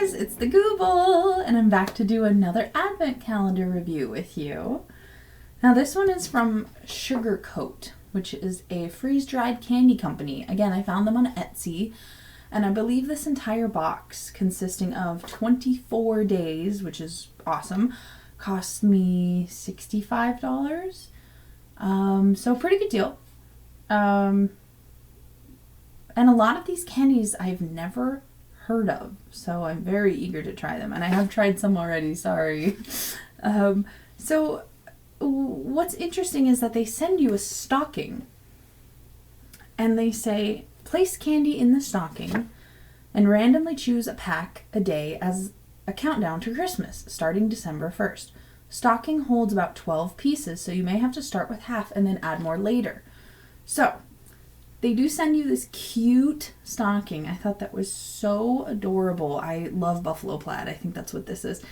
guys, it's the Gooble, and I'm back to do another advent calendar review with you. Now this one is from SugarCoat, which is a freeze-dried candy company. Again, I found them on Etsy, and I believe this entire box, consisting of 24 days, which is awesome, cost me $65. So pretty good deal. And a lot of these candies I've never heard of, so I'm very eager to try them, and I have tried some already, sorry. So what's interesting is that they send you a stocking, and they say, place candy in the stocking and randomly choose a pack a day as a countdown to Christmas, starting December 1st. Stocking holds about 12 pieces, so you may have to start with half and then add more later. So they do send you this cute stocking. I thought that was so adorable. I love buffalo plaid. I think that's what this is.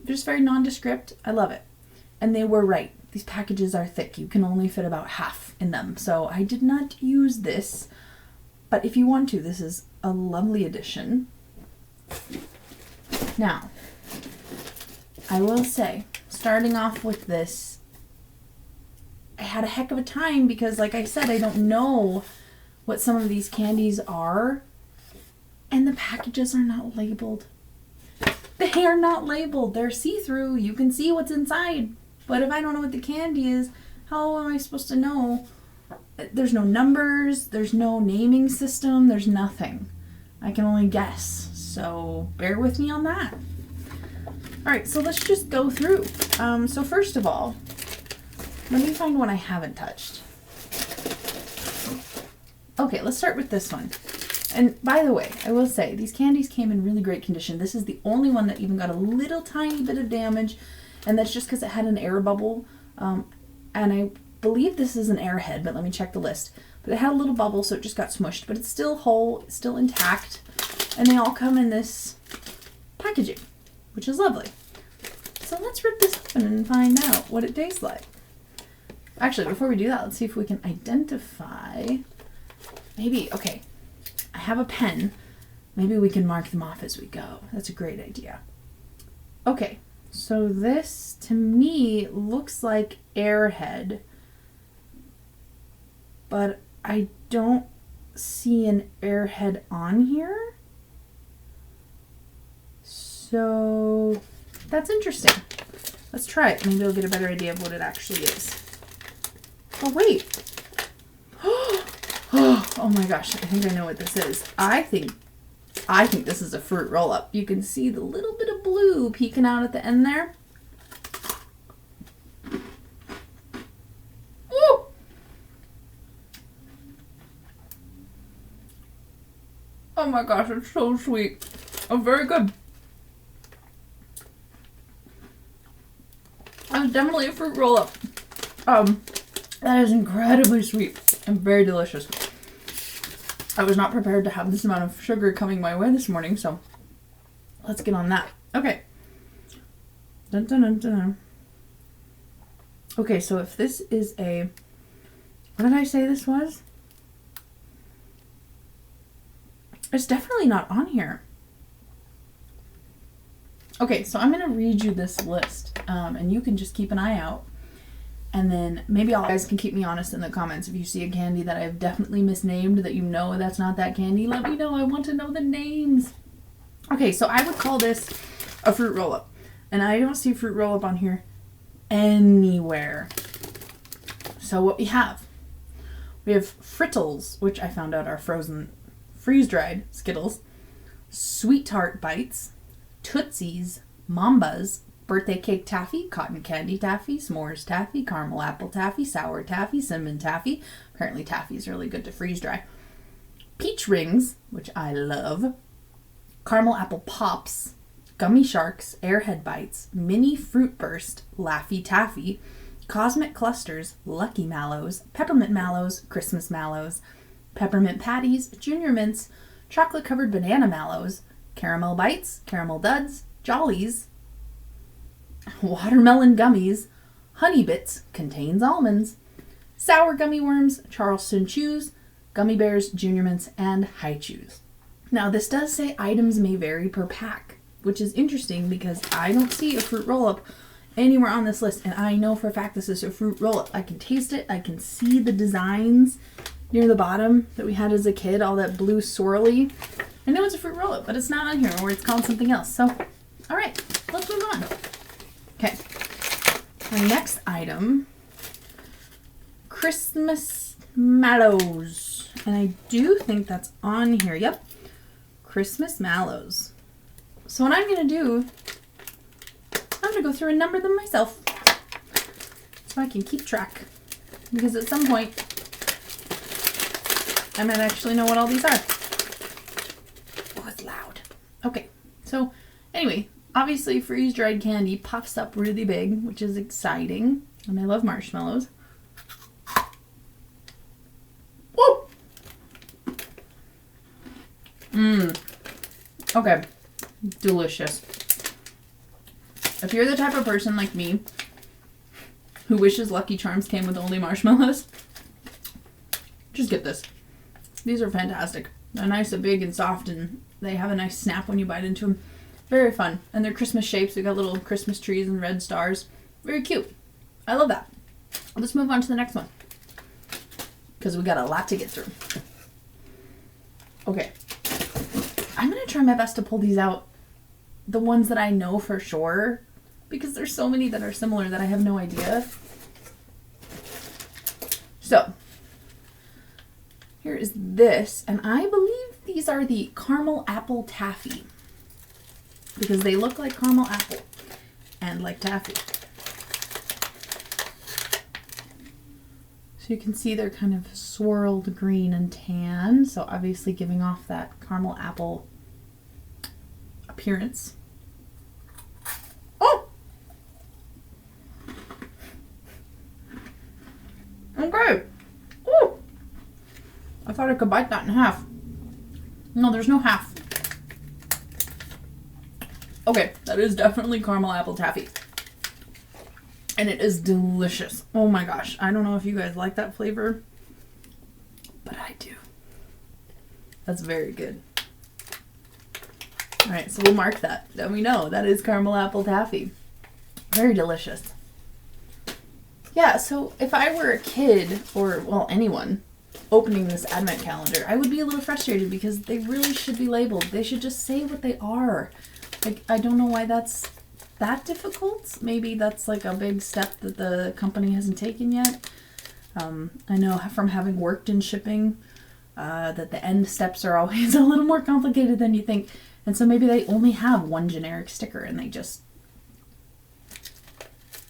Just very nondescript. I love it. And they were right. These packages are thick. You can only fit about half in them. So I did not use this. But if you want to, this is a lovely addition. Now, I will say, starting off with this, I had a heck of a time because, like I said, I don't know what some of these candies are, and the packages are not labeled. They are not labeled. They're see-through. You can see what's inside. But if I don't know what the candy is, how am I supposed to know? There's no numbers. There's no naming system. There's nothing. I can only guess. So bear with me on that. All right, so let's just go through. So first of all, let me find one I haven't touched. Okay, let's start with this one. And by the way, I will say, these candies came in really great condition. This is the only one that even got a little tiny bit of damage, and that's just because it had an air bubble. And I believe this is an airhead, but let me check the list. But it had a little bubble, so it just got smushed, but it's still whole, it's still intact, and they all come in this packaging, which is lovely. So let's rip this open and find out what it tastes like. Actually, before we do that, let's see if we can identify. Maybe, okay, I have a pen. Maybe we can mark them off as we go. That's a great idea. Okay, so this, to me, looks like Airhead, but I don't see an Airhead on here. So that's interesting. Let's try it. Maybe I'll get a better idea of what it actually is. Oh, wait. Oh my gosh, I think I know what this is. I think this is a fruit roll-up. You can see the little bit of blue peeking out at the end there. Woo! Oh my gosh, it's so sweet. Oh, very good. That's definitely a fruit roll-up. That is incredibly sweet and very delicious. I was not prepared to have this amount of sugar coming my way this morning, so let's get on that. Okay. Dun, dun, dun, dun. Okay, so if this is a... What did I say this was? It's definitely not on here. Okay, so I'm going to read you this list, and you can just keep an eye out. And then maybe you guys can keep me honest in the comments. If you see a candy that I've definitely misnamed, that you know that's not that candy, let me know. I want to know the names. Okay, so I would call this a fruit roll-up. And I don't see fruit roll-up on here anywhere. So what we have Frittles, which I found out are frozen, freeze-dried Skittles, Sweet Tart Bites, Tootsies, Mambas, birthday cake taffy, cotton candy taffy, s'mores taffy, caramel apple taffy, sour taffy, cinnamon taffy. Apparently taffy is really good to freeze dry. Peach rings, which I love. Caramel apple pops, gummy sharks, airhead bites, mini fruit burst, Laffy Taffy, cosmic clusters, lucky mallows, peppermint mallows, Christmas mallows, peppermint patties, junior mints, chocolate covered banana mallows, caramel bites, caramel duds, jollies, watermelon gummies, honey bits, contains almonds, sour gummy worms, Charleston chews, gummy bears, junior mints, and high chews. Now this does say items may vary per pack, which is interesting because I don't see a fruit roll-up anywhere on this list, and I know for a fact this is a fruit roll-up. I can taste it, I can see the designs near the bottom that we had as a kid, all that blue swirly. I know it's a fruit roll-up, but it's not on here, or it's called something else. So, all right, let's move on. Okay, our next item, Christmas Mallows. And I do think that's on here. Yep, Christmas Mallows. So what I'm going to do, I'm going to go through and number them myself so I can keep track. Because at some point, I might actually know what all these are. Oh, it's loud. Okay, so anyway, obviously freeze-dried candy puffs up really big, which is exciting. And I love marshmallows. Woo! Okay, delicious. If you're the type of person like me who wishes Lucky Charms came with only marshmallows, just get this. These are fantastic. They're nice and big and soft, and they have a nice snap when you bite into them. Very fun. And they're Christmas shapes. They got little Christmas trees and red stars. Very cute. I love that. Let's move on to the next one, because we got a lot to get through. Okay. I'm going to try my best to pull these out, the ones that I know for sure, because there's so many that are similar that I have no idea. So, here is this, and I believe these are the caramel apple taffy, because they look like caramel apple and like taffy. So you can see they're kind of swirled green and tan, so obviously giving off that caramel apple appearance. Oh! Okay. Oh! I thought I could bite that in half. No, there's no half. Okay, that is definitely caramel apple taffy. And it is delicious. Oh my gosh. I don't know if you guys like that flavor, but I do. That's very good. All right, so we'll mark that. Then we know that is caramel apple taffy. Very delicious. Yeah, so if I were a kid, or, well, anyone, opening this advent calendar, I would be a little frustrated because they really should be labeled. They should just say what they are. Like, I don't know why that's that difficult. Maybe that's like a big step that the company hasn't taken yet. I know from having worked in shipping that the end steps are always a little more complicated than you think. And so maybe they only have one generic sticker and they just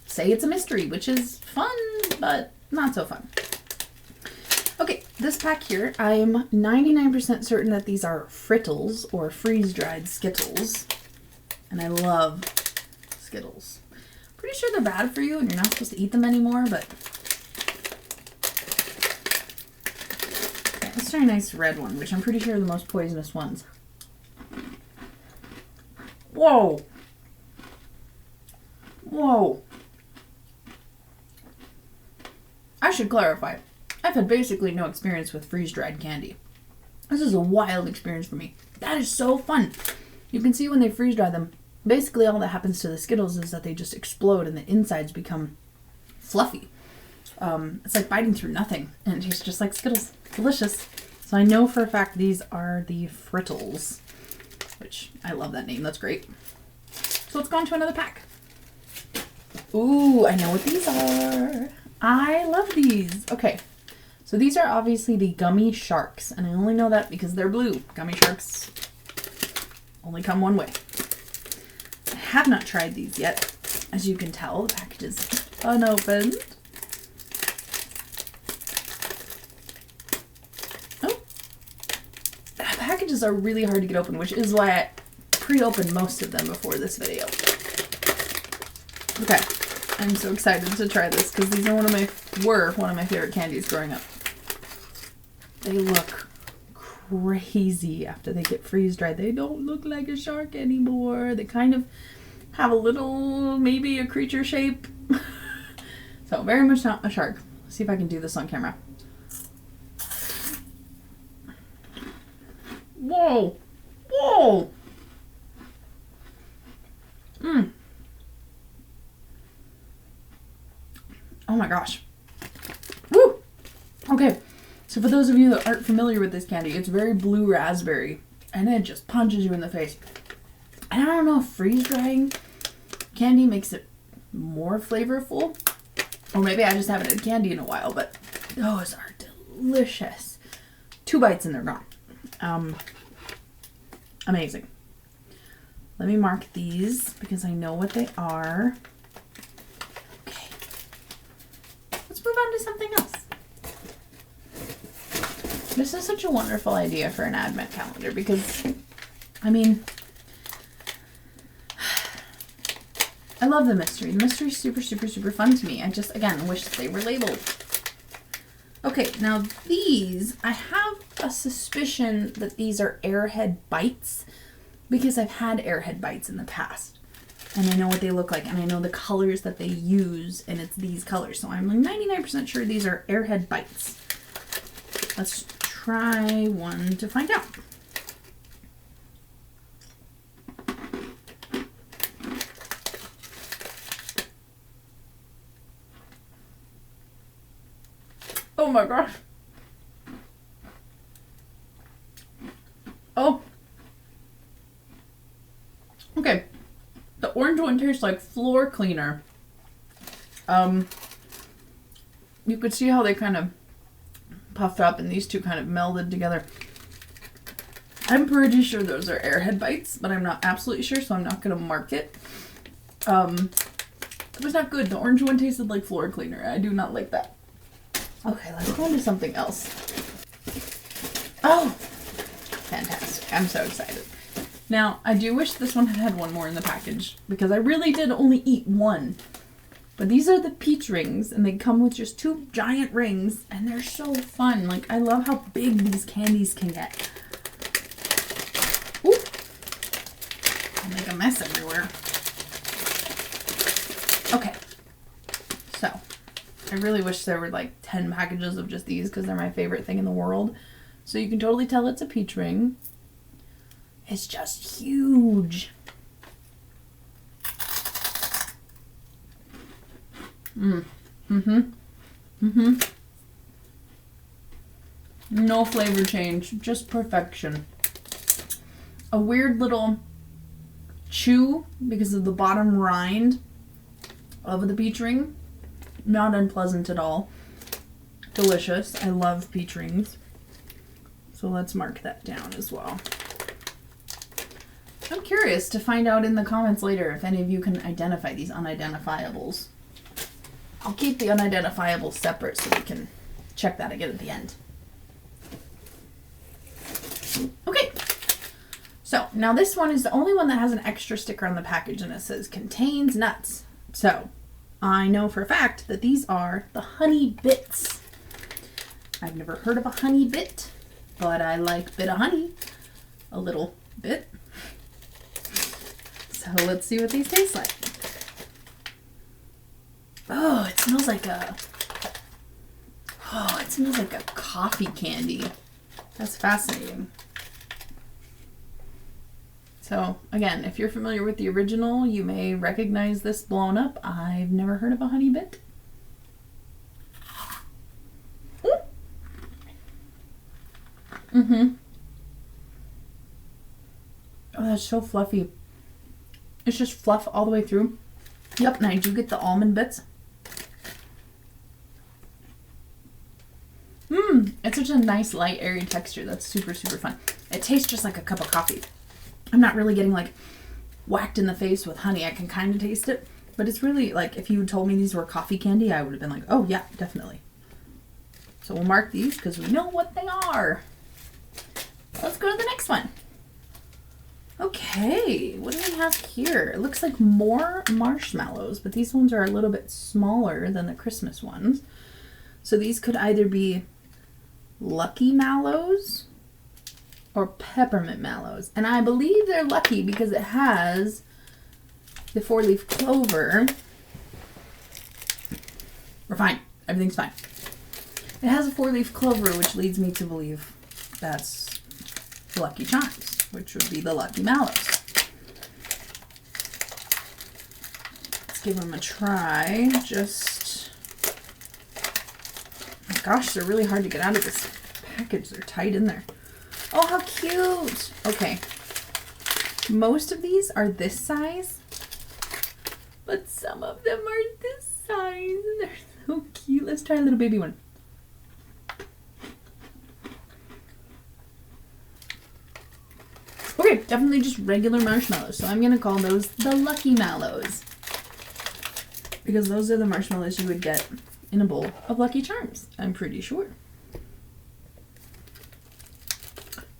say it's a mystery, which is fun, but not so fun. Okay, this pack here, I'm 99% certain that these are frittles or freeze-dried Skittles. And I love Skittles. Pretty sure they're bad for you and you're not supposed to eat them anymore, but okay, let's try a nice red one, which I'm pretty sure are the most poisonous ones. Whoa! Whoa! I should clarify. I've had basically no experience with freeze-dried candy. This is a wild experience for me. That is so fun. You can see when they freeze-dry them, basically all that happens to the Skittles is that they just explode and the insides become fluffy. It's like biting through nothing, and it tastes just like Skittles. Delicious. So I know for a fact these are the frittles, which I love that name. That's great. So let's go on to another pack. Ooh, I know what these are. I love these. Okay, so these are obviously the gummy sharks, and I only know that because they're blue. Gummy sharks only come one way. I have not tried these yet. As you can tell, the package is unopened. Oh, packages are really hard to get open, which is why I pre-opened most of them before this video. Okay, I'm so excited to try this because these are one of my favorite candies growing up. They look crazy after they get freeze-dried. They don't look like a shark anymore. They kind of have a little, maybe a creature shape. So very much not a shark. Let's see if I can do this on camera. Whoa! Oh! Oh my gosh. Woo! Okay, so for those of you that aren't familiar with this candy, it's very blue raspberry, and it just punches you in the face. And I don't know if freeze-drying candy makes it more flavorful, or maybe I just haven't had candy in a while, but those are delicious. 2 bites and they're gone. Amazing. Let me mark these because I know what they are. Okay. Let's move on to something else. This is such a wonderful idea for an advent calendar because, I mean, I love the mystery. The mystery is super, super, super fun to me. I just, again, wish they were labeled. Okay, now these, I have a suspicion that these are Airhead Bites because I've had Airhead Bites in the past. And I know what they look like, and I know the colors that they use, and it's these colors. So I'm like 99% sure these are Airhead Bites. Let's try one to find out. Oh my gosh. Oh. Okay. The orange one tastes like floor cleaner. You could see how they kind of puffed up and these two kind of melded together. I'm pretty sure those are Airhead Bites, but I'm not absolutely sure, so I'm not going to mark it. It was not good. The orange one tasted like floor cleaner. I do not like that. Okay, let's go into something else. Oh, fantastic. I'm so excited. Now, I do wish this one had had one more in the package because I really did only eat one. But these are the peach rings and they come with just 2 giant rings and they're so fun. Like, I love how big these candies can get. Ooh. I'll make a mess everywhere. Okay. So, I really wish there were like 10 packages of just these because they're my favorite thing in the world. So you can totally tell it's a peach ring. It's just huge. No flavor change, just perfection. A weird little chew because of the bottom rind of the peach ring. Not unpleasant at all. Delicious. I love peach rings. So let's mark that down as well. I'm curious to find out in the comments later if any of you can identify these unidentifiables. I'll keep the unidentifiables separate so we can check that again at the end. Okay. So now this one is the only one that has an extra sticker on the package and it says contains nuts. So I know for a fact that these are the honey bits. I've never heard of a honey bit, but I like bit of honey a little bit. So let's see what these taste like. Oh, it smells like a coffee candy. That's fascinating. So again, if you're familiar with the original, you may recognize this blown up. I've never heard of a honey bit. Oh, that's so fluffy. It's just fluff all the way through. Yep, and I do get the almond bits. It's such a nice, light, airy texture. That's super, super fun. It tastes just like a cup of coffee. I'm not really getting like whacked in the face with honey. I can kind of taste it, but it's really like if you told me these were coffee candy, I would have been like, oh yeah, definitely. So we'll mark these because we know what they are. Let's go to the next one. Okay, what do we have here? It looks like more marshmallows, but these ones are a little bit smaller than the Christmas ones. So these could either be Lucky Mallows or Peppermint Mallows. And I believe they're lucky because it has the 4-leaf clover. We're fine. Everything's fine. It has a 4-leaf clover, which leads me to believe that's Lucky Charms. which would be the Lucky Mallows. Let's give them a try. Just, oh my gosh, they're really hard to get out of this package. They're tight in there. Oh, how cute. Okay. Most of these are this size, but some of them are this size, and they're so cute. Let's try a little baby one. Okay, definitely just regular marshmallows. So I'm going to call those the Lucky Mallows, because those are the marshmallows you would get in a bowl of Lucky Charms, I'm pretty sure.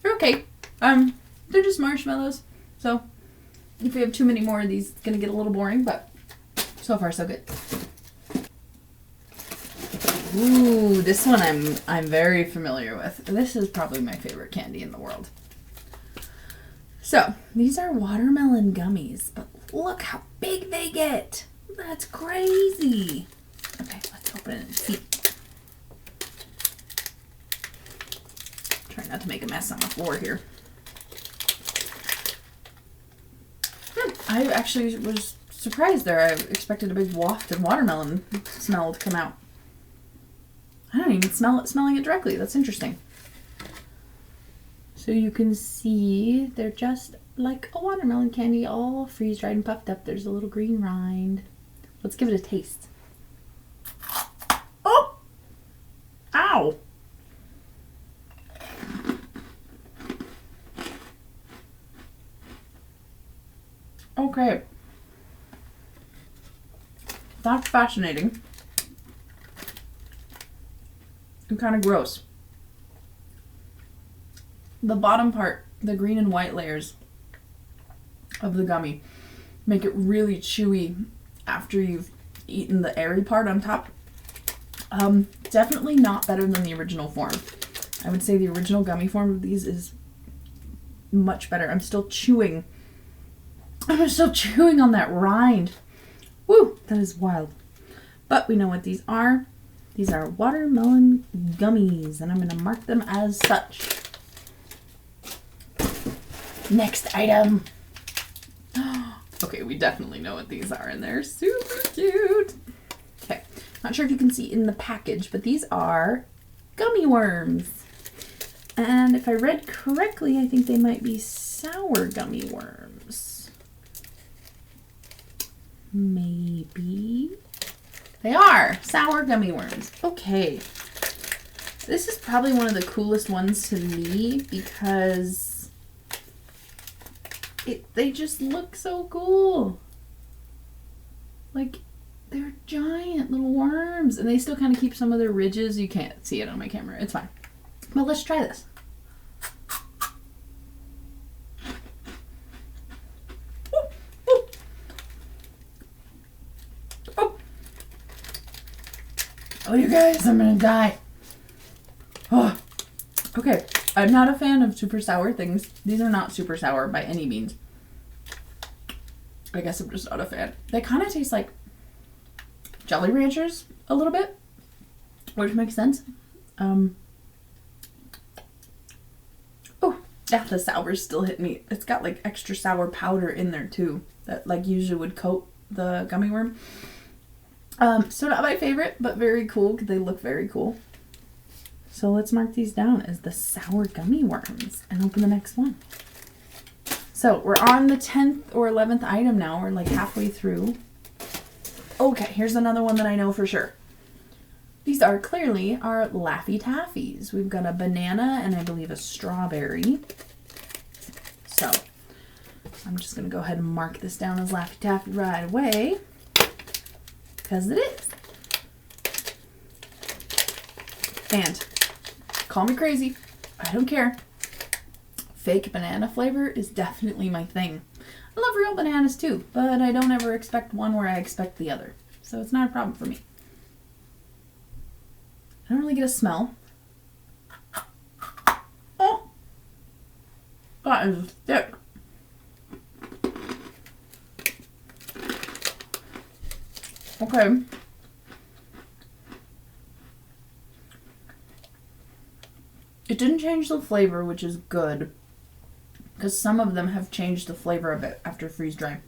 They're okay. They're just marshmallows. So if we have too many more of these, it's going to get a little boring, but so far so good. Ooh, this one I'm very familiar with. This is probably my favorite candy in the world. So, these are watermelon gummies, but look how big they get. That's crazy. Okay, let's open it and see. Try not to make a mess on the floor here. I actually was surprised there. I expected a big waft of watermelon smell to come out. I don't even smell it smelling it directly. That's interesting. So you can see they're just like a watermelon candy, all freeze-dried and puffed up. There's a little green rind. Let's give it a taste. Oh! Ow! Okay. That's fascinating. And kind of gross. The bottom part, the green and white layers of the gummy, make it really chewy after you've eaten the airy part on top. Definitely not better than the original form. I would say the original gummy form of these is much better. I'm still chewing on that rind. Woo, that is wild. But we know what these are. These are watermelon gummies, and I'm going to mark them as such. Next item. Okay, we definitely know what these are, and they're super cute. Okay, not sure if you can see in the package, but these are gummy worms. And if I read correctly, I think they might be sour gummy worms. Maybe. They are sour gummy worms. Okay. This is probably one of the coolest ones to me because they just look so cool. Like, they're giant little worms, and they still kind of keep some of their ridges. You can't see it on my camera. It's fine. But let's try this. Oh, you guys, I'm gonna die. Oh. Okay, I'm not a fan of super sour things. These are not super sour by any means. I guess I'm just not a fan. They kind of taste like Jolly Ranchers a little bit, which makes sense. Oh, yeah, the sours still hit me. It's got like extra sour powder in there too, that like usually would coat the gummy worm. So not my favorite, but very cool because they look very cool. So let's mark these down as the sour gummy worms and open the next one. So we're on the 10th or 11th item now. We're like halfway through. Okay, here's another one that I know for sure. These are clearly our Laffy Taffies. We've got a banana and I believe a strawberry. So I'm just going to go ahead and mark this down as Laffy Taffy right away. Because it is. And call me crazy, I don't care. Fake banana flavor is definitely my thing. I love real bananas too, but I don't ever expect one where I expect the other. So it's not a problem for me. I don't really get a smell. Oh! That is thick. Okay. It didn't change the flavor, which is good. because some of them have changed the flavor a bit after freeze dry.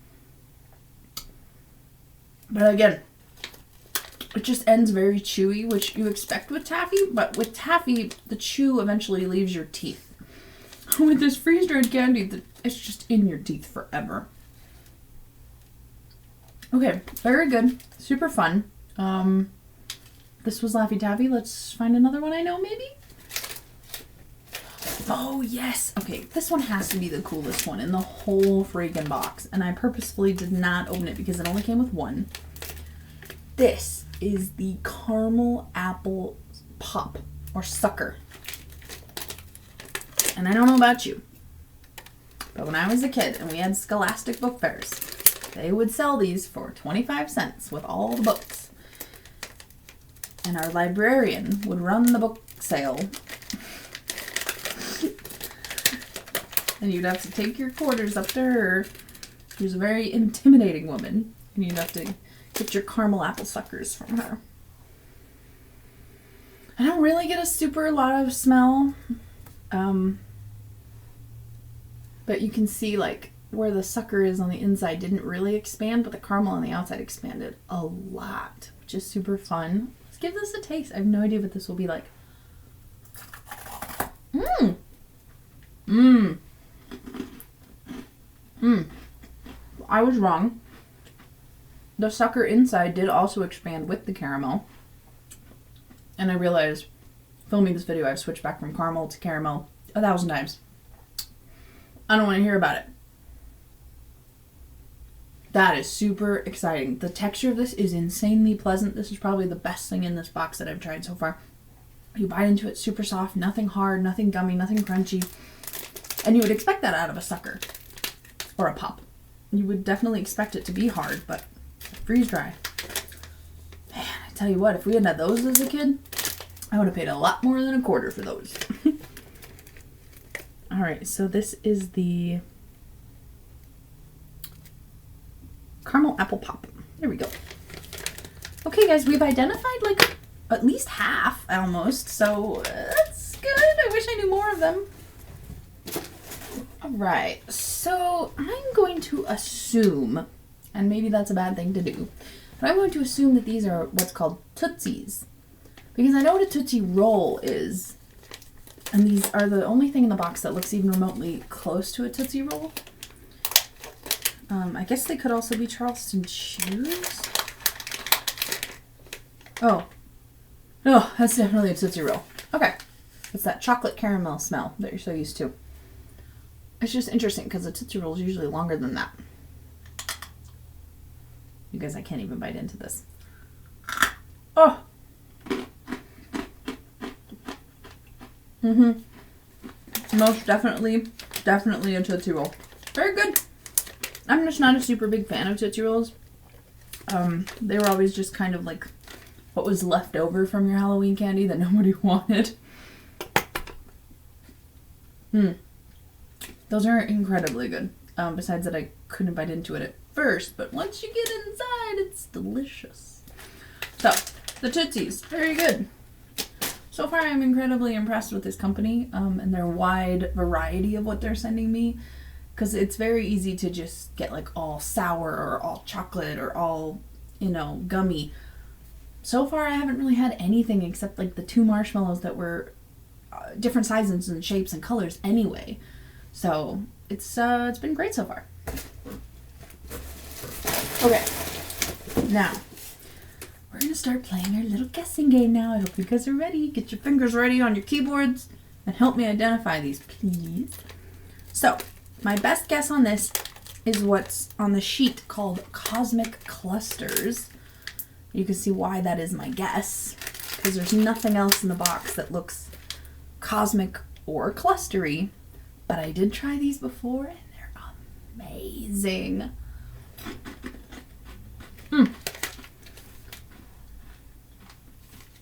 But again, it just ends very chewy, which you expect with taffy, but with taffy, the chew eventually leaves your teeth. With this freeze-dried candy, it's just in your teeth forever. Okay, very good. Super fun. This was Laffy Taffy. Let's find another one I know, maybe? Oh, yes. Okay, this one has to be the coolest one in the whole freaking box. And I purposefully did not open it because it only came with one. This is the caramel apple pop or sucker. And I don't know about you, but when I was a kid and we had Scholastic book fairs, they would sell these for 25 cents with all the books. And our librarian would run the book sale. And you'd have to take your quarters up to her. She was a very intimidating woman. And you'd have to get your caramel apple suckers from her. I don't really get a super lot of smell. But you can see like where the sucker is on the inside didn't really expand, but the caramel on the outside expanded a lot, which is super fun. Let's give this a taste. I have no idea what this will be like. I was wrong. The sucker inside did also expand with the caramel. And I realized, filming this video, I've switched back from caramel to caramel 1,000 times. I don't want to hear about it. That is super exciting. The texture of this is insanely pleasant. This is probably the best thing in this box that I've tried so far. You bite into it, super soft, nothing hard, nothing gummy, nothing crunchy. And you would expect that out of a sucker or a pop. You would definitely expect it to be hard, but freeze dry. Man, I tell you what, if we had had those as a kid, I would have paid a lot more than $0.25 for those. All right, so this is the caramel apple pop. There we go. Okay, guys, we've identified like at least half almost, so that's good. I wish I knew more of them. All right, so I'm going to assume, and maybe that's a bad thing to do, but I'm going to assume that these are what's called Tootsies, because I know what a Tootsie Roll is. And these are the only thing in the box that looks even remotely close to a Tootsie Roll. I guess they could also be Charleston Chews. Oh. No, that's definitely a Tootsie Roll. Okay. It's that chocolate caramel smell that you're so used to. It's just interesting because a Tootsie Roll is usually longer than that. You guys, I can't even bite into this. Oh! Most definitely a Tootsie Roll. Very good. I'm just not a super big fan of Tootsie Rolls. They were always just kind of like what was left over from your Halloween candy that nobody wanted. Those are incredibly good. Besides that I couldn't bite into it at first, but once you get inside, it's delicious. So, the Tootsies, very good. So far, I'm incredibly impressed with this company and their wide variety of what they're sending me, because it's very easy to just get like all sour or all chocolate or all, you know, gummy. So far, I haven't really had anything except like the 2 marshmallows that were different sizes and shapes and colors anyway. So it's been great so far. Okay, now we're going to start playing our little guessing game now. I hope you guys are ready. Get your fingers ready on your keyboards and help me identify these, please. So, my best guess on this is what's on the sheet called Cosmic Clusters. You can see why that is my guess, because there's nothing else in the box that looks cosmic or clustery. But I did try these before, and they're amazing.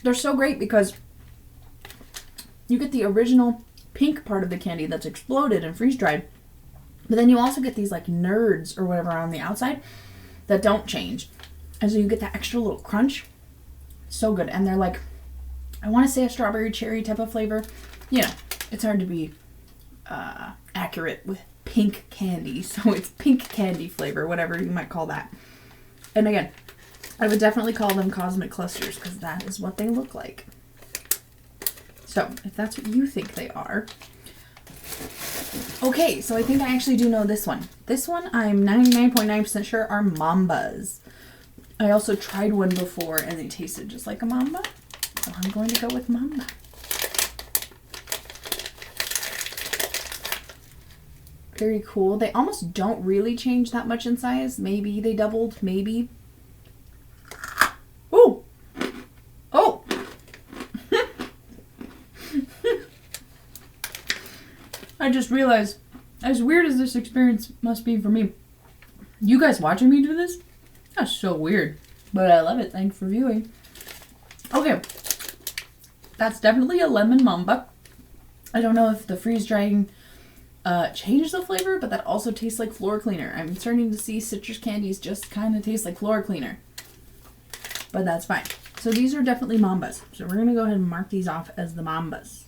They're so great because you get the original pink part of the candy that's exploded and freeze-dried, but then you also get these like nerds or whatever on the outside that don't change. And so you get that extra little crunch. So good. And they're like, I want to say a strawberry cherry type of flavor. You know, it's hard to be accurate with pink candy. So it's pink candy flavor, whatever you might call that. And again, I would definitely call them cosmic clusters because that is what they look like. So if that's what you think they are. Okay, so I think I actually do know this one. This one I'm 99.9% sure are Mambas. I also tried one before and they tasted just like a Mamba. So I'm going to go with Mamba. Very cool. They almost don't really change that much in size. Maybe they doubled, maybe. Oh! Oh! I just realized, as weird as this experience must be for me, you guys watching me do this? That's so weird. But I love it. Thanks for viewing. Okay. That's definitely a lemon Mamba. I don't know if the freeze drying changed the flavor, but that also tastes like floor cleaner. I'm starting to see citrus candies just kind of taste like floor cleaner. But that's fine. So these are definitely Mambas. So we're going to go ahead and mark these off as the Mambas.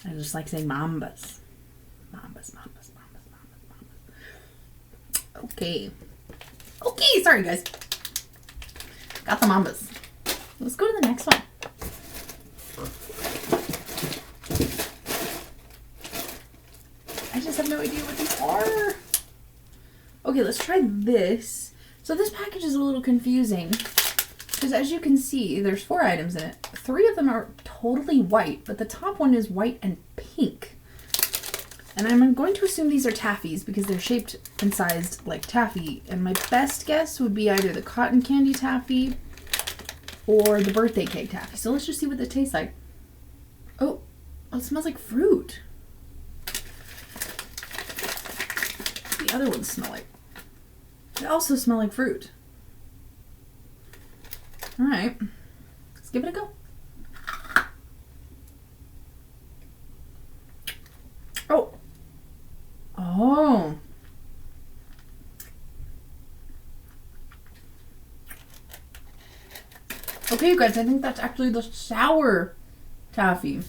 I just like saying Mambas. Mambas, Mambas, Mambas, Mambas, Mambas. Okay. Okay, sorry guys. Got the Mambas. Let's go to the next one. I just have no idea what these are. Okay, let's try this. So this package is a little confusing because as you can see, there's 4 items in it. 3 of them are totally white, but the top one is white and pink. And I'm going to assume these are taffies because they're shaped and sized like taffy. And my best guess would be either the cotton candy taffy or the birthday cake taffy. So let's just see what they taste like. Oh, it smells like fruit. The other ones smell like. They also smell like fruit. All right, let's give it a go. Oh. Oh. Okay, you guys, I think that's actually the sour taffy,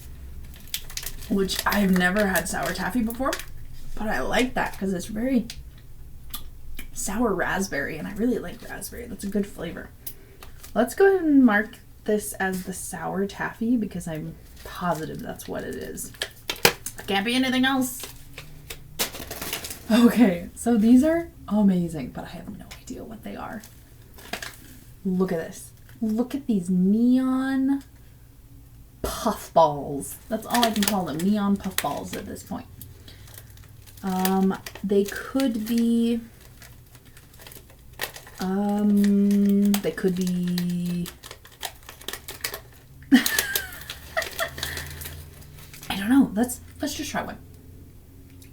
which I've never had sour taffy before, but I like that because it's very sour raspberry, and I really like raspberry. That's a good flavor. Let's go ahead and mark this as the sour taffy because I'm positive that's what it is. It can't be anything else. Okay, so these are amazing, but I have no idea what they are. Look at this. Look at these neon puffballs. That's all I can call them, neon puffballs at this point. They could be... they could be... I don't know. Let's just try one.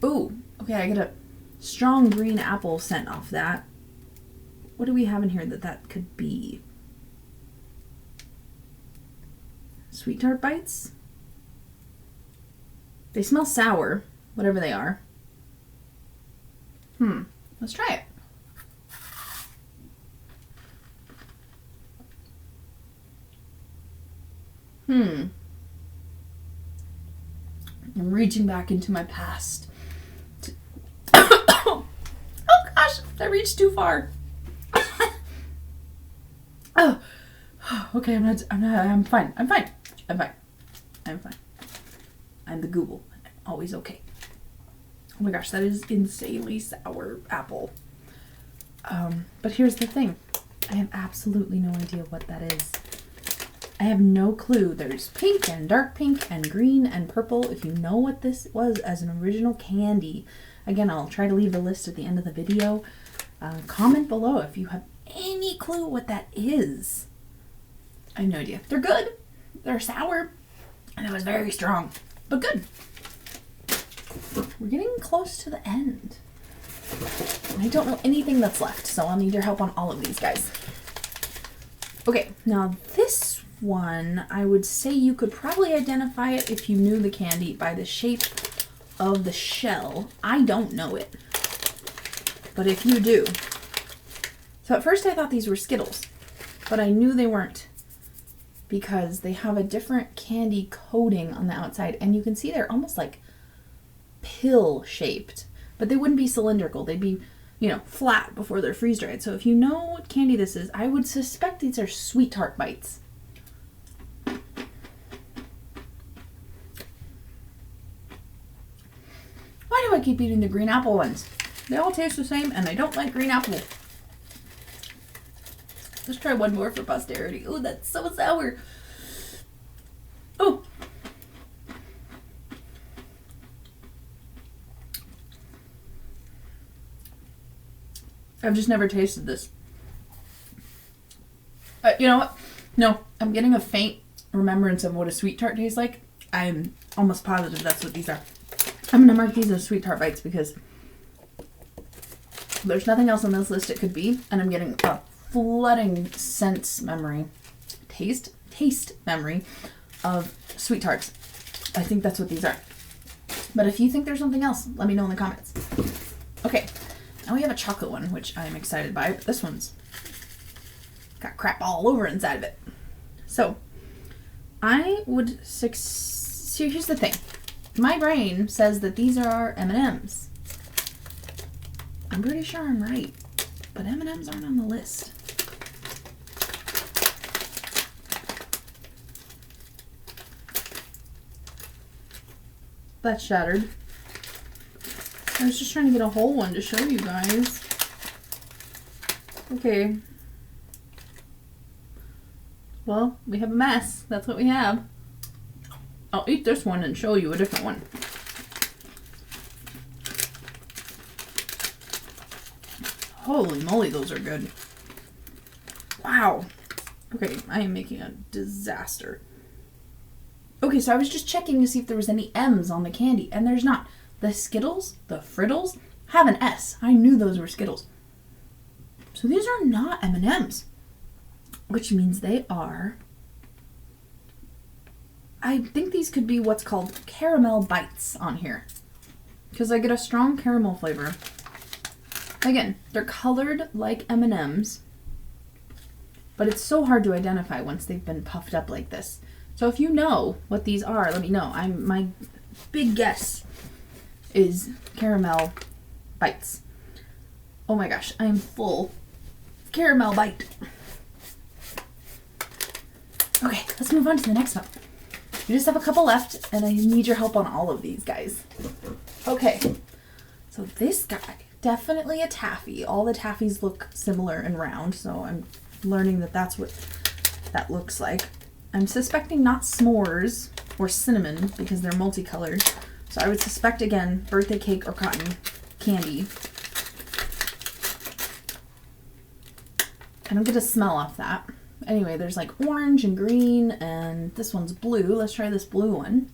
Ooh, okay, I get a strong green apple scent off that. What do we have in here that could be? Sweet tart bites? They smell sour, whatever they are. Let's try it. I'm reaching back into my past. Oh gosh, I reached too far. Oh, okay, I'm fine. I'm fine. I'm the Gooble. I'm always okay. Oh my gosh, that is insanely sour apple. But here's the thing. I have absolutely no idea what that is. I have no clue. There's pink and dark pink and green and purple. If you know what this was as an original candy, again, I'll try to leave the list at the end of the video. Comment below if you have any clue what that is. I have no idea. They're good. They're sour. And it was very strong, but good. We're getting close to the end. I don't know anything that's left, so I'll need your help on all of these guys. Okay, now this one, I would say you could probably identify it if you knew the candy by the shape of the shell. I don't know it, but if you do. So at first I thought these were Skittles, but I knew they weren't because they have a different candy coating on the outside, and you can see they're almost like pill shaped, but they wouldn't be cylindrical. They'd be, you know, flat before they're freeze dried. So if you know what candy this is, I would suspect these are Sweet Tart Bites. Why do I keep eating the green apple ones? They all taste the same and I don't like green apple. Let's try one more for posterity. Oh, that's so sour. Oh. I've just never tasted this. You know what? No, I'm getting a faint remembrance of what a Sweet Tart tastes like. I'm almost positive that's what these are. I'm going to mark these as Sweet Tart Bites because there's nothing else on this list it could be. And I'm getting a flooding sense memory, taste memory of Sweet Tarts. I think that's what these are. But if you think there's something else, let me know in the comments. Okay, now we have a chocolate one, which I'm excited by. But this one's got crap all over inside of it. So I would so here's the thing. My brain says that these are M&Ms. I'm pretty sure I'm right, but M&Ms aren't on the list. That's shattered. I was just trying to get a whole one to show you guys. Okay. Well, we have a mess. That's what we have. I'll eat this one and show you a different one. Holy moly, those are good. Wow. Okay, I am making a disaster. Okay, so I was just checking to see if there was any M's on the candy, and there's not. The Skittles, the Frittles, have an S. I knew those were Skittles. So these are not M&Ms, which means they are... I think these could be what's called caramel bites on here, because I get a strong caramel flavor. Again, they're colored like M&Ms, but it's so hard to identify once they've been puffed up like this. So if you know what these are, let me know. My big guess is caramel bites. Oh my gosh, I am full caramel bite. Okay, let's move on to the next one. We just have a couple left, and I need your help on all of these guys. Okay, so this guy, definitely a taffy. All the taffies look similar and round, so I'm learning that that's what that looks like. I'm suspecting not s'mores or cinnamon because they're multicolored. So I would suspect, again, birthday cake or cotton candy. I don't get a smell off that. Anyway, there's like orange and green, and this one's blue. Let's try this blue one.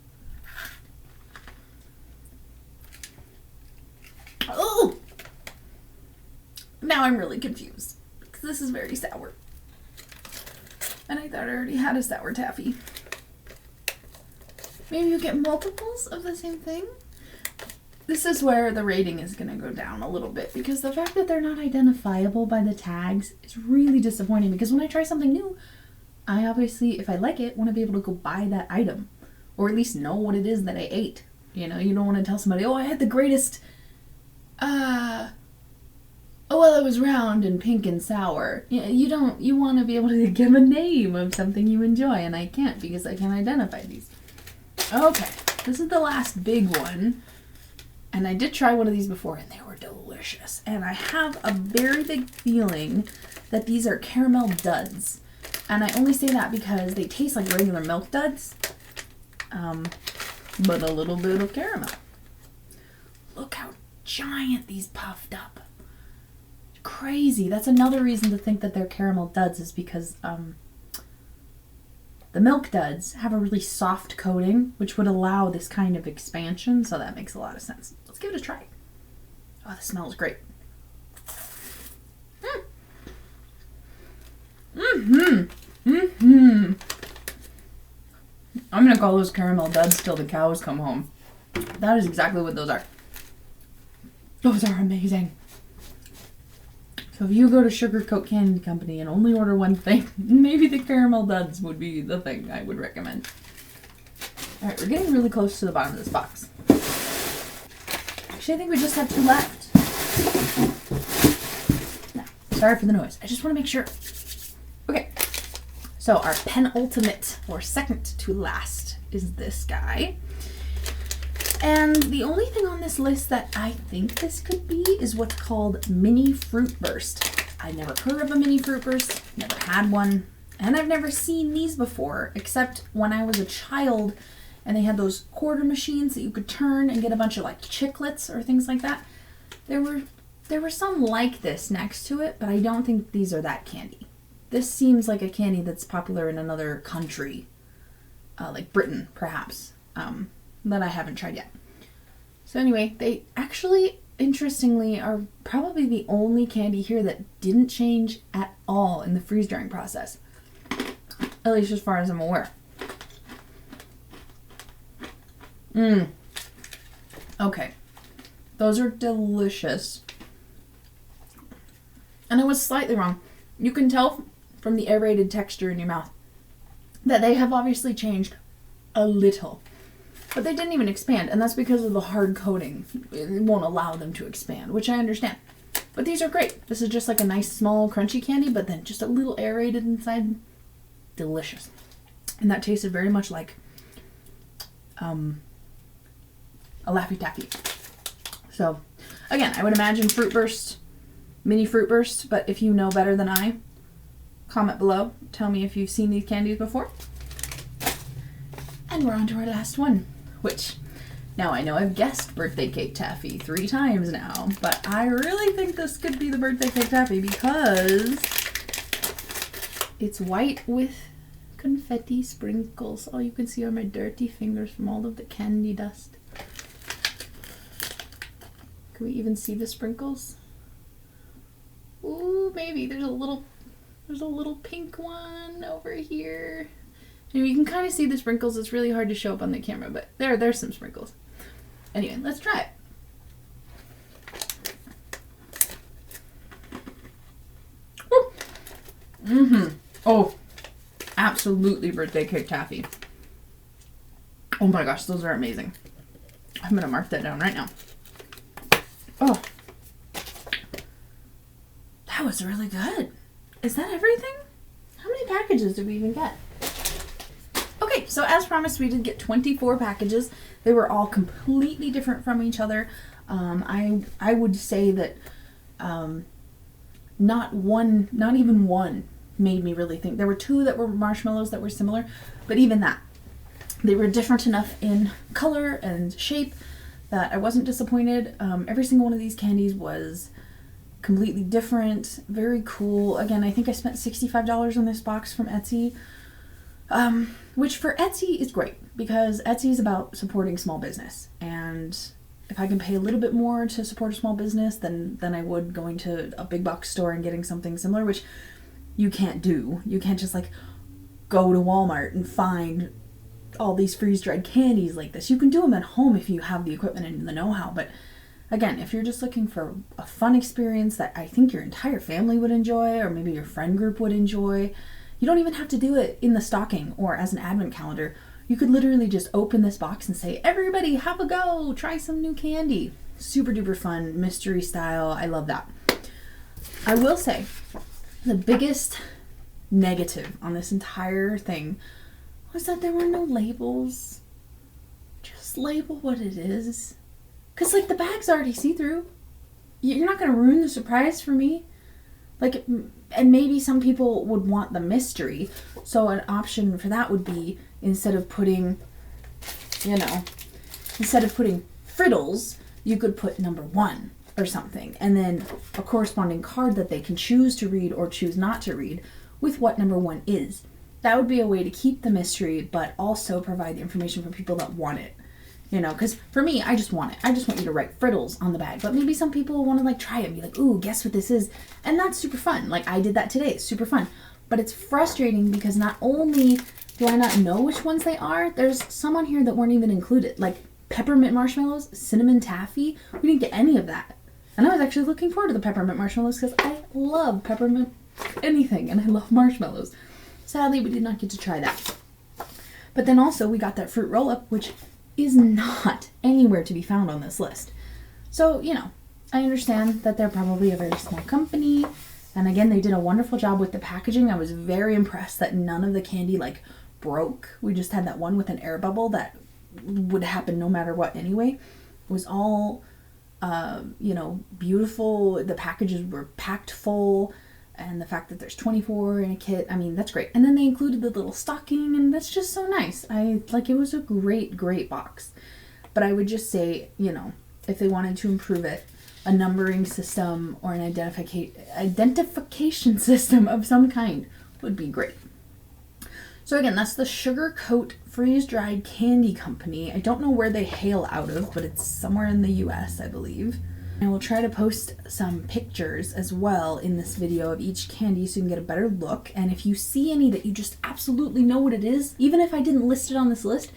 Oh! Now I'm really confused because this is very sour. And I thought I already had a sour taffy. Maybe you get multiples of the same thing? This is where the rating is going to go down a little bit, because the fact that they're not identifiable by the tags is really disappointing, because when I try something new, I obviously, if I like it, want to be able to go buy that item, or at least know what it is that I ate. You know, you don't want to tell somebody, oh, I had the greatest, oh, well, it was round and pink and sour. You want to be able to give a name of something you enjoy, and I can't because I can't identify these. Okay, this is the last big one. And I did try one of these before, and they were delicious. And I have a very big feeling that these are caramel duds. And I only say that because they taste like regular milk duds, but a little bit of caramel. Look how giant these puffed up. Crazy. That's another reason to think that they're caramel duds, is because the milk duds have a really soft coating, which would allow this kind of expansion, so that makes a lot of sense. Let's give it a try. Oh, the smell is great. I'm gonna call those caramel duds till the cows come home. That is exactly what those are. Those are amazing. So if you go to SugarCoat Candy Company and only order one thing, maybe the caramel duds would be the thing I would recommend. Alright, we're getting really close to the bottom of this box. Actually, I think we just have 2 left. No, sorry for the noise. I just want to make sure. Okay. So our penultimate, or second to last, is this guy. And the only thing on this list that I think this could be is what's called Mini Fruit Burst. I've never heard of a Mini Fruit Burst, never had one, and I've never seen these before, except when I was a child and they had those quarter machines that you could turn and get a bunch of like chiclets or things like that. There were some like this next to it, but I don't think these are that candy. This seems like a candy that's popular in another country, like Britain, perhaps, that I haven't tried yet. So anyway, they actually, interestingly, are probably the only candy here that didn't change at all in the freeze drying process. At least as far as I'm aware. Okay. Those are delicious. And I was slightly wrong. You can tell from the aerated texture in your mouth that they have obviously changed a little. But they didn't even expand, and that's because of the hard coating. It won't allow them to expand, which I understand. But these are great. This is just like a nice, small, crunchy candy, but then just a little aerated inside. Delicious. And that tasted very much like a Laffy Taffy. So, again, I would imagine Fruit Burst, Mini Fruit Burst, but if you know better than I, comment below. Tell me if you've seen these candies before. And we're on to our last one, which, now I know I've guessed birthday cake taffy 3 times now, but I really think this could be the birthday cake taffy because it's white with confetti sprinkles. All you can see are my dirty fingers from all of the candy dust. Can we even see the sprinkles? Ooh, maybe there's a little pink one over here. And you can kind of see the sprinkles. It's really hard to show up on the camera, but there's some sprinkles. Anyway, let's try it. Oh, absolutely birthday cake taffy. Oh my gosh, those are amazing. I'm gonna mark that down right now. Oh, that was really good. Is that everything? How many packages did we even get? Okay, so as promised, we did get 24 packages. They were all completely different from each other. I would say that not even one made me really think. There were 2 that were marshmallows that were similar, but even that, they were different enough in color and shape that I wasn't disappointed. Every single one of these candies was completely different, very cool. Again, I think I spent $65 on this box from Etsy. Which for Etsy is great because Etsy is about supporting small business, and if I can pay a little bit more to support a small business than I would going to a big box store and getting something similar, which you can't do. You can't just like go to Walmart and find all these freeze-dried candies like this. You can do them at home if you have the equipment and the know-how, but again, if you're just looking for a fun experience that I think your entire family would enjoy, or maybe your friend group would enjoy, you don't even have to do it in the stocking or as an advent calendar. You could literally just open this box and say, everybody have a go, try some new candy. Super duper fun, mystery style. I love that. I will say the biggest negative on this entire thing was that there were no labels. Just label what it is. Because like the bag's already see-through. You're not going to ruin the surprise for me. Like, and maybe some people would want the mystery. So an option for that would be instead of putting frittles, you could put number 1 or something. And then a corresponding card that they can choose to read or choose not to read with what number 1 is. That would be a way to keep the mystery, but also provide the information for people that want it. You know, because for me, I just want it. I just want you to write frittles on the bag. But maybe some people want to like try it and be like, ooh, guess what this is? And that's super fun. Like I did that today. It's super fun. But it's frustrating because not only do I not know which ones they are, there's some on here that weren't even included. Like peppermint marshmallows, cinnamon taffy. We didn't get any of that. And I was actually looking forward to the peppermint marshmallows because I love peppermint anything and I love marshmallows. Sadly, we did not get to try that. But then also we got that fruit roll-up, which is not anywhere to be found on this list. So, you know, I understand that they're probably a very small company. And again, they did a wonderful job with the packaging. I was very impressed that none of the candy like broke. We just had that one with an air bubble that would happen no matter what anyway. It was all, you know, beautiful. The packages were packed full. And the fact that there's 24 in a kit, I mean, that's great. And then they included the little stocking, and that's just so nice. It was a great, great box. But I would just say, you know, if they wanted to improve it, a numbering system or an identification system of some kind would be great. So again, that's the SugarCoat freeze-dried candy company. I don't know where they hail out of, but it's somewhere in the US, I believe. I will try to post some pictures as well in this video of each candy so you can get a better look. And if you see any that you just absolutely know what it is, even if I didn't list it on this list,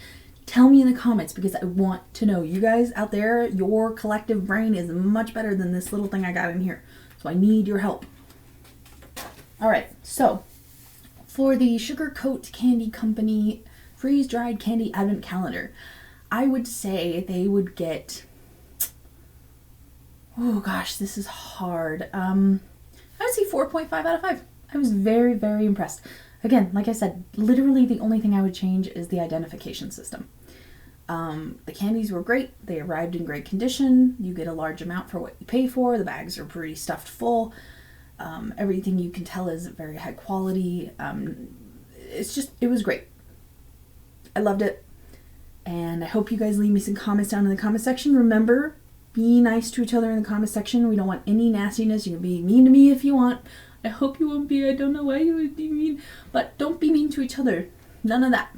tell me in the comments because I want to know. You guys out there, your collective brain is much better than this little thing I got in here. So I need your help. All right, so for the SugarCoat Candy Company freeze-dried candy advent calendar, I would say they would get... Oh gosh, this is hard. I would say 4.5 out of 5. I was very, very impressed. Again, like I said, literally the only thing I would change is the identification system. The candies were great. They arrived in great condition. You get a large amount for what you pay for. The bags are pretty stuffed full. Everything you can tell is very high quality. It was great. I loved it. And I hope you guys leave me some comments down in the comment section. Remember, be nice to each other in the comment section. We don't want any nastiness. You can be mean to me if you want. I hope you won't be. I don't know why you would be mean. But don't be mean to each other. None of that.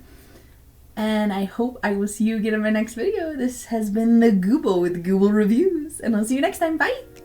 And I hope I will see you again in my next video. This has been the Gooble with Gooble Reviews. And I'll see you next time. Bye!